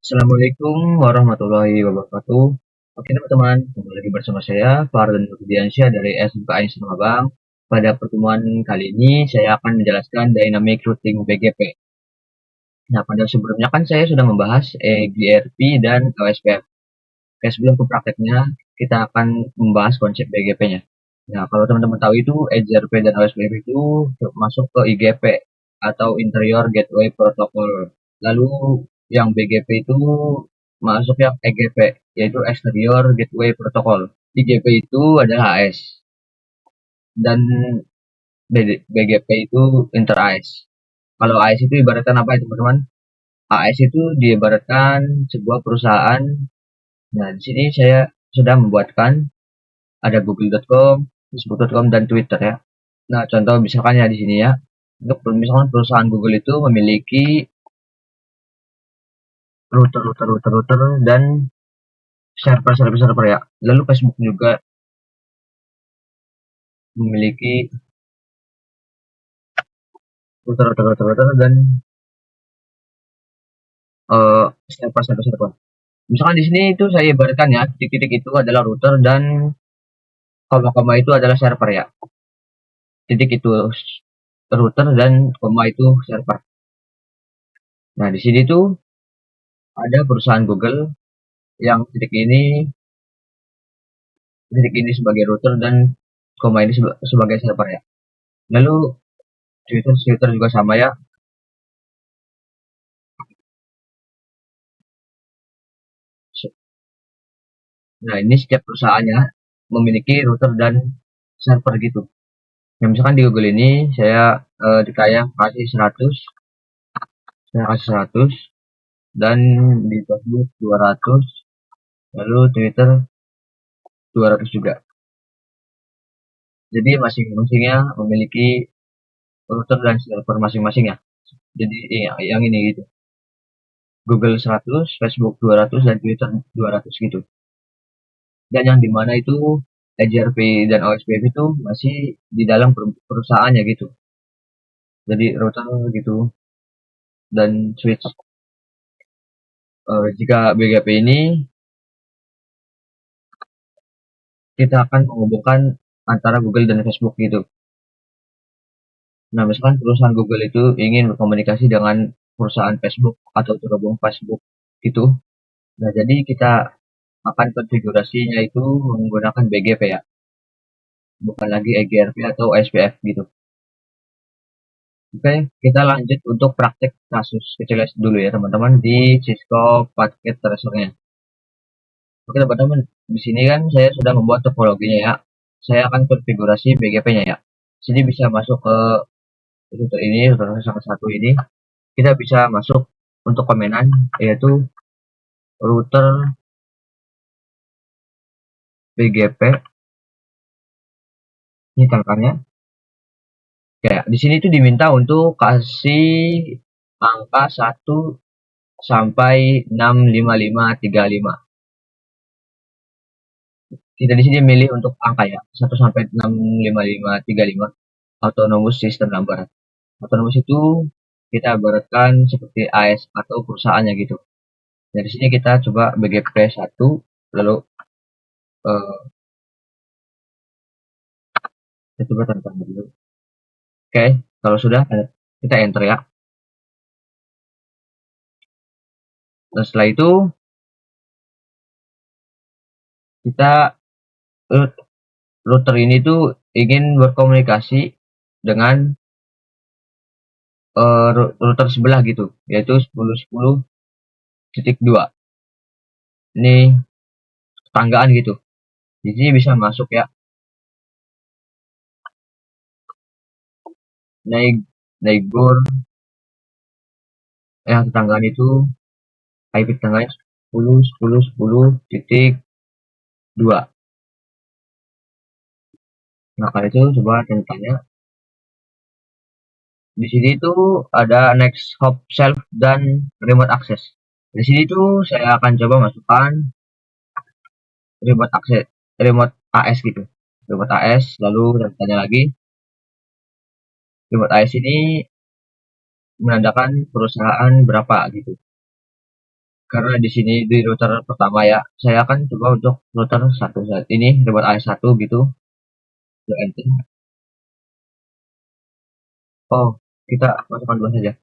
Assalamualaikum warahmatullahi wabarakatuh. Oke teman-teman, kembali lagi bersama saya Fardan Nurdiansyah dari SMKI Semabang. Pada pertemuan kali ini saya akan menjelaskan Dynamic Routing BGP. Nah, pada sebelumnya kan saya sudah membahas EGRP dan OSPF. Oke, sebelum ke prakteknya, kita akan membahas konsep BGP-nya. Nah, kalau teman-teman tahu itu EGRP dan OSPF itu masuk ke IGP atau Interior Gateway Protocol. Lalu yang BGP itu masuk yang EGP, yaitu Exterior Gateway Protocol. IGP itu adalah AS dan BGP itu inter AS. Kalau AS itu ibaratkan apa ya teman-teman? AS itu diibaratkan sebuah perusahaan. Nah, di sini saya sudah membuatkan ada google.com, facebook.com dan Twitter ya. Nah, contoh misalkan ya di sini ya. Untuk misalkan perusahaan Google itu memiliki router dan server ya. Lalu Facebook juga memiliki router dan server. Misalkan di sini itu saya ibaratkan ya, titik-titik itu adalah router dan koma-koma itu adalah server ya. Titik itu router dan koma itu server. Nah, di sini tuh ada perusahaan Google yang titik ini sebagai router dan koma ini sebagai server ya. Lalu Twitter juga sama ya. Nah, ini setiap perusahaannya memiliki router dan server gitu. Nah, misalkan di Google ini kasih 100, saya kasih 100 dan di Facebook 200, lalu Twitter 200 juga. Jadi masing-masingnya memiliki router dan server masing-masing ya. Jadi yang ini gitu. Google 100, Facebook 200 dan Twitter 200 gitu. Dan yang dimana itu EGRP dan OSPF itu masih di dalam perusahaannya gitu. Jadi router gitu dan switch. Jika BGP ini kita akan menghubungkan antara Google dan Facebook gitu. Nah, misalkan perusahaan Google itu ingin berkomunikasi dengan perusahaan Facebook atau terhubung Facebook itu. Nah, jadi kita akan konfigurasinya itu menggunakan BGP ya, bukan lagi EGRP atau SPF gitu. Oke, kita lanjut untuk praktek kasus kecil dulu ya teman-teman di Cisco Packet Tracer-nya. Oke teman-teman, di sini kan saya sudah membuat topologinya ya. Saya akan konfigurasi BGP-nya ya. Sini bisa masuk ke router ini, router salah satu ini. Kita bisa masuk untuk komenan yaitu router BGP. Ini tangkalnya. Kayak di sini tuh diminta untuk kasih angka 1 sampai 65535. Kita di sini milih untuk angka ya, 1 sampai 65535. Autonomous System Number. Autonomous itu kita ibaratkan seperti AS atau perusahaannya gitu. Dari sini kita coba BGP 1, lalu eh, kita coba tentang dulu. Oke, kalau sudah kita enter ya. Dan setelah itu kita router ini tuh ingin berkomunikasi dengan router sebelah gitu, yaitu 10.10.2. Ini tetanggaan gitu. Di sini bisa masuk ya, naik neighbor yang tetanggaan itu IP tetangganya 10.10.10.2. Nah, kali itu coba tanya. Di sini tuh ada next hop self dan remote access. Di sini tuh saya akan coba masukkan remote access, remote AS gitu. Remote AS, lalu tanya lagi. Remote AS ini menandakan perusahaan berapa gitu. karena di sini di router pertama ya, saya akan coba untuk router satu saat ini remote AS1 gitu. Enter. Oh, kita masukkan dua saja.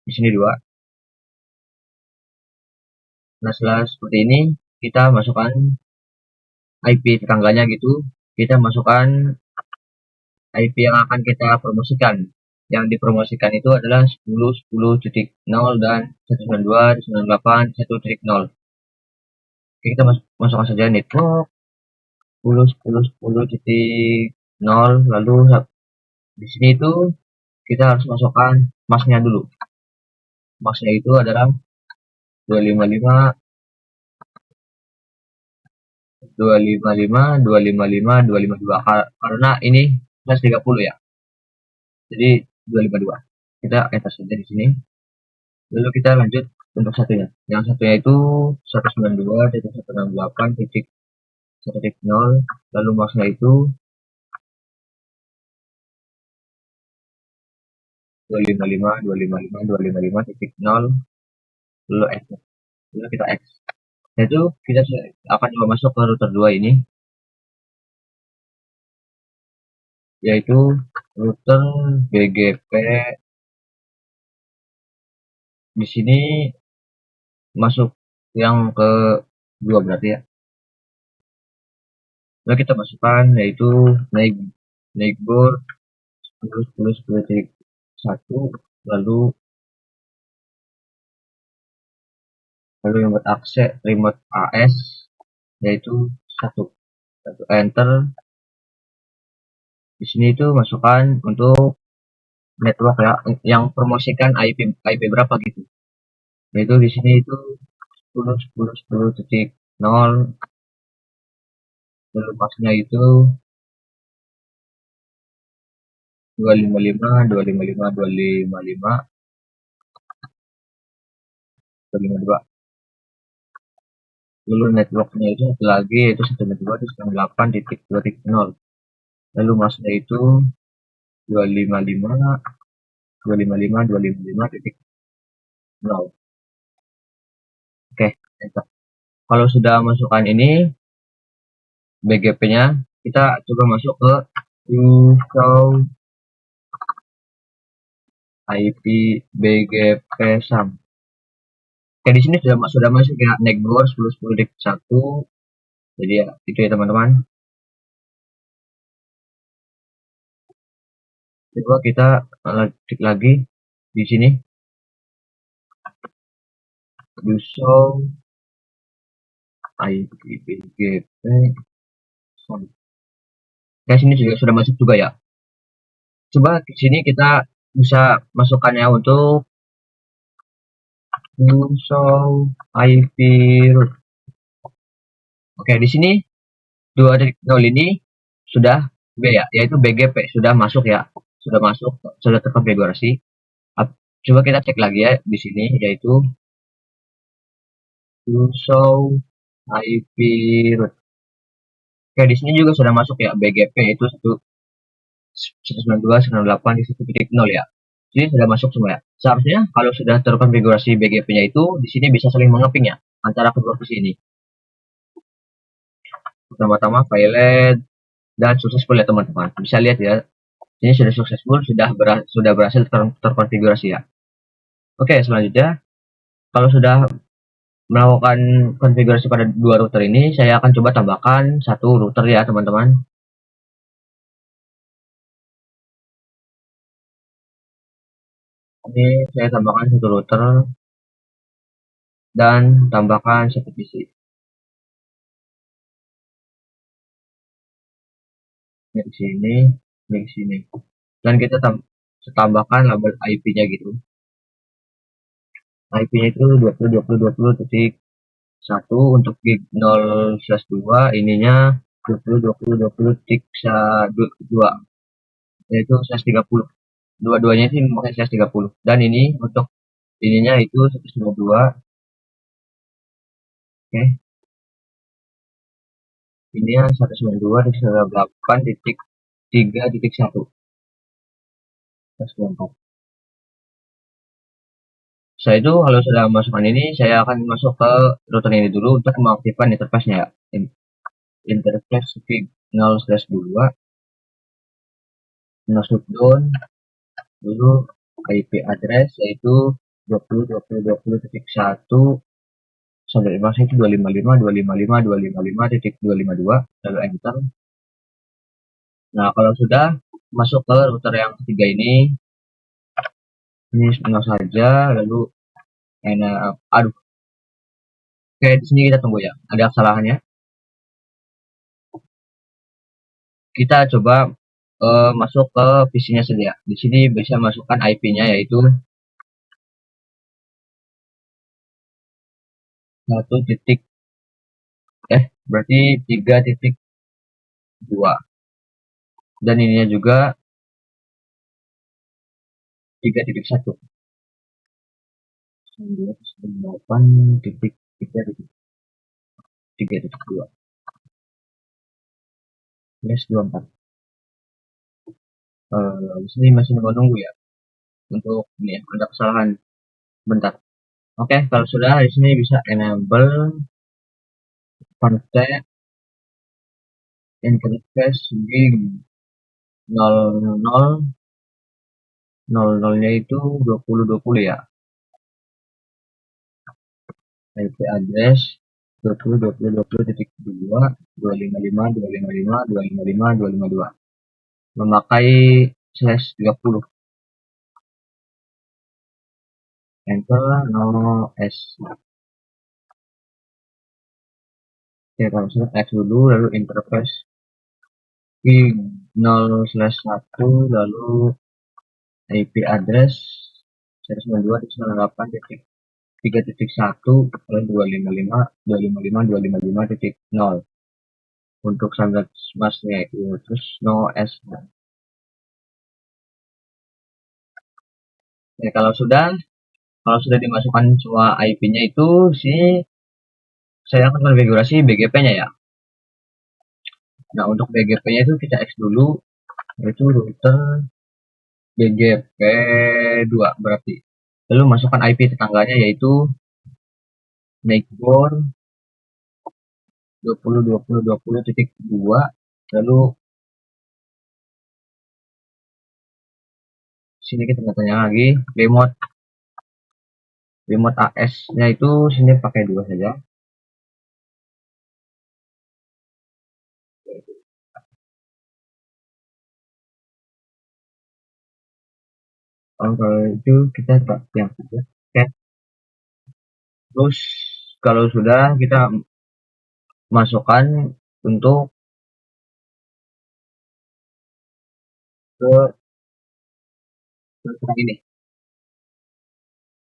Di sini dua. Nah, setelah seperti ini, kita masukkan IP tetangganya gitu. Kita masukkan IP yang akan kita promosikan. Yang dipromosikan itu adalah 10.10.0 dan 192.198.1.0. Oke, kita masukkan saja network 10.10.10.0, lalu di sini itu kita harus masukkan masknya dulu. Masknya itu adalah 255 255 255 252 karena ini plus 30 ya. Jadi 252. Kita enter saja di sini. Lalu kita lanjut untuk satunya. Yang satunya itu 192.168.1.0. Lalu maksudnya itu 255 255 255.0. Lalu enter. Lalu kita X. Nah, itu kita akan coba masuk ke router 2 ini, yaitu router BGP. Di sini masuk yang ke 2 berarti ya. Lalu kita masukkan yaitu neighbor 10.10.10.1, lalu remote access remote AS yaitu 1. Enter. Di sini itu masukkan untuk network ya, yang promosikan IP berapa gitu. Yaitu di sini itu 10.10.10.0. Lalu pasnya itu 255 255 255 252. Lalu networknya itu satu lagi yaitu 192.168.2.0. Lalu masnya itu 255 255 255.0. Oke, enter. Kalau sudah masukkan ini BGP-nya, kita coba masuk ke show IP BGP SAM. Oke, di sini sudah masuk ya neighbor 10.10.1. Jadi ya itu ya teman-teman. Coba kita klik lagi di sini. Show IP BGP SAM. Oke, sini juga sudah masuk juga ya. Coba di sini kita bisa masukkannya untuk show IP root. Oke, di sini 2.0 ini sudah B ya, yaitu BGP sudah masuk ya, sudah masuk, sudah terkonfigurasi. Coba kita cek lagi ya di sini, yaitu show IP root. Oke, di sini juga sudah masuk ya BGP itu 192.168.1.0 ya. Jadi sudah masuk semua ya. Seharusnya kalau sudah terkonfigurasi BGP-nya itu di sini bisa saling mengeping ya antara kedua versi ini. Pertama-tama file dan successful ya teman-teman. Bisa lihat ya. Ini sudah successful, sudah berhasil terkonfigurasi ya. Oke, selanjutnya kalau sudah melakukan konfigurasi pada dua router ini, saya akan coba tambahkan satu router ya teman-teman. Ini saya tambahkan satu router dan tambahkan satu PC. Ini di sini, ini di sini. Dan kita tambahkan label IP-nya gitu. IP-nya itu 20.20.20.1 untuk gig 0/2, ininya 20.20.20.2, yaitu 130. Dua-duanya sih memakai 130. Dan ini untuk ininya itu 192. Oke. Ini 192.168.3.1. Setelah itu kalau sudah masukkan ini, saya akan masuk ke router ini dulu untuk mengaktifkan interface-nya ya. Interface VIG 0/2 masuk down dulu IP address yaitu 20.20.20.1 sampai masih itu 255.255.255.252 lalu enter. Nah, kalau sudah masuk ke router yang ketiga ini nol saja lalu aduh, oke, di sini kita tunggu ya, ada kesalahannya. Kita coba masuk ke PC-nya saja. Di sini bisa masukkan IP-nya yaitu 3.2 dan ininya juga 3.1 9.8.3.3.2 24. Di sini masih menunggu ya untuk ini ya, ada kesalahan bentar. Oke, kalau sudah di sini bisa enable contact interface VIG 00 nya itu 2020 ya. IP address 20.20.20.2 memakai /30 enter no s. Oke, kalau sudah X dulu lalu interface VIG 0/1 lalu IP address 192.168.3.1 lalu 255.255.255.0 untuk standar masnya itu terus no s. Ya, kalau sudah dimasukkan semua IP-nya itu sini saya akan konfigurasi BGP-nya ya. Nah, untuk BGP-nya itu kita X dulu yaitu router BGP 2 berarti. Lalu masukkan IP tetangganya yaitu neighbor 20.20.20.2 lalu sini kita tanya lagi remote AS-nya itu sini pakai 2 saja. Kalau itu kita yang saja. Oke. Terus kalau sudah kita masukkan untuk ke ini.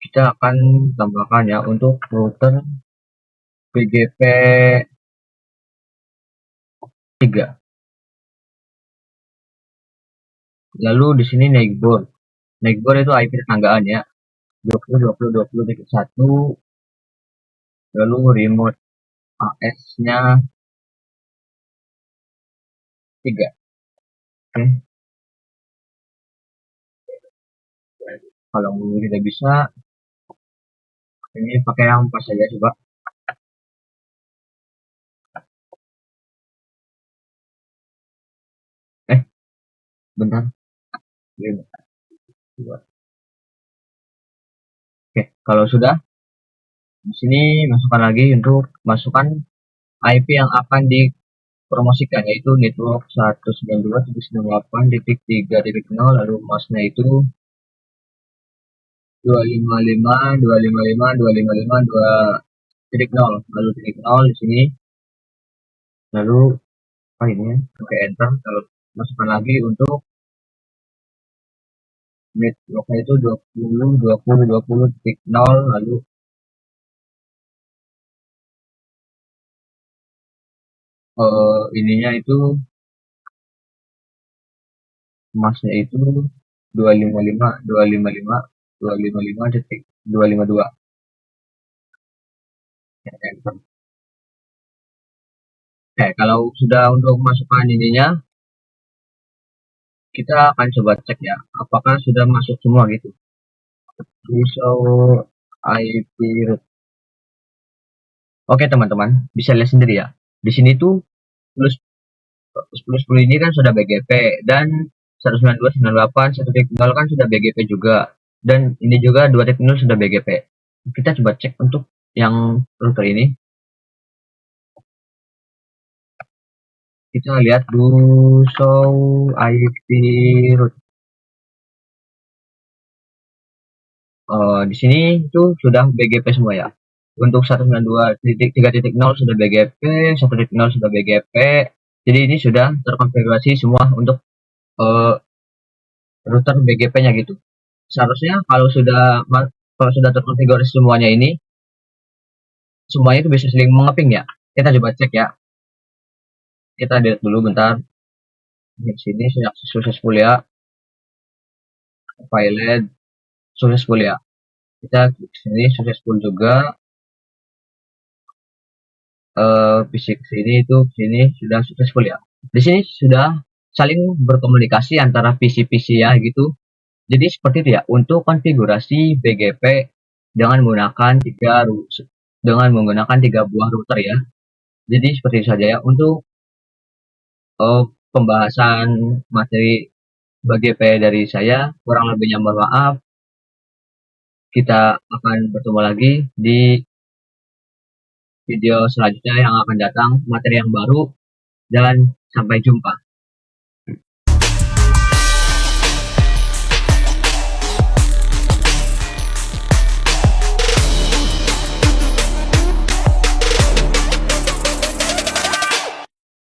Kita akan tambahkan ya untuk router BGP 3. Lalu di sini neighbor. Neighbor itu IP tetanggaan ya. 20.20.20.1 lalu remote AS-nya 3. Oke. Kalau tidak bisa ini pakai yang pas saja coba. Bentar. Oke, kalau sudah di sini masukkan lagi untuk masukkan IP yang akan dipromosikan yaitu network 192.168.3.0 lalu masnya itu 255.255.255.2.0 lalu titik 0 di sini. Lalu ini ya, pakai enter. Kalau masukkan lagi untuk networknya itu 20.20.20.0 lalu ininya itu masnya itu 255.255.255.252. Enter. Oke, kalau sudah untuk masukkan ininya, kita akan coba cek ya, apakah sudah masuk semua gitu. to show IP root. Oke teman-teman, bisa lihat sendiri ya. Di sini tuh plus 10 ini kan sudah BGP dan 192.168 1.0 kan sudah BGP juga. Dan ini juga 2.0 sudah BGP. Kita coba cek untuk yang router ini. Kita lihat dulu show IP root. Di sini itu sudah BGP semua ya. Untuk 192.3.0 sudah BGP, 1.0 sudah BGP. Jadi ini sudah terkonfigurasi semua untuk uh, router BGP-nya gitu. Seharusnya kalau sudah terkonfigurasi semuanya ini, semuanya itu bisa saling mengeping ya. Kita coba cek ya. Kita lihat dulu bentar. Di sini saya successful ya. File successful ya. Kita klik sini successful juga. Fisik sini itu sini sudah successful ya. Di sini sudah saling berkomunikasi antara PC-PC ya gitu. Jadi seperti itu ya untuk konfigurasi BGP dengan menggunakan tiga buah router ya. Jadi seperti itu saja ya untuk pembahasan materi BGP dari saya. Kurang lebihnya mohon maaf. Kita akan bertemu lagi di video selanjutnya yang akan datang, materi yang baru, dan sampai jumpa.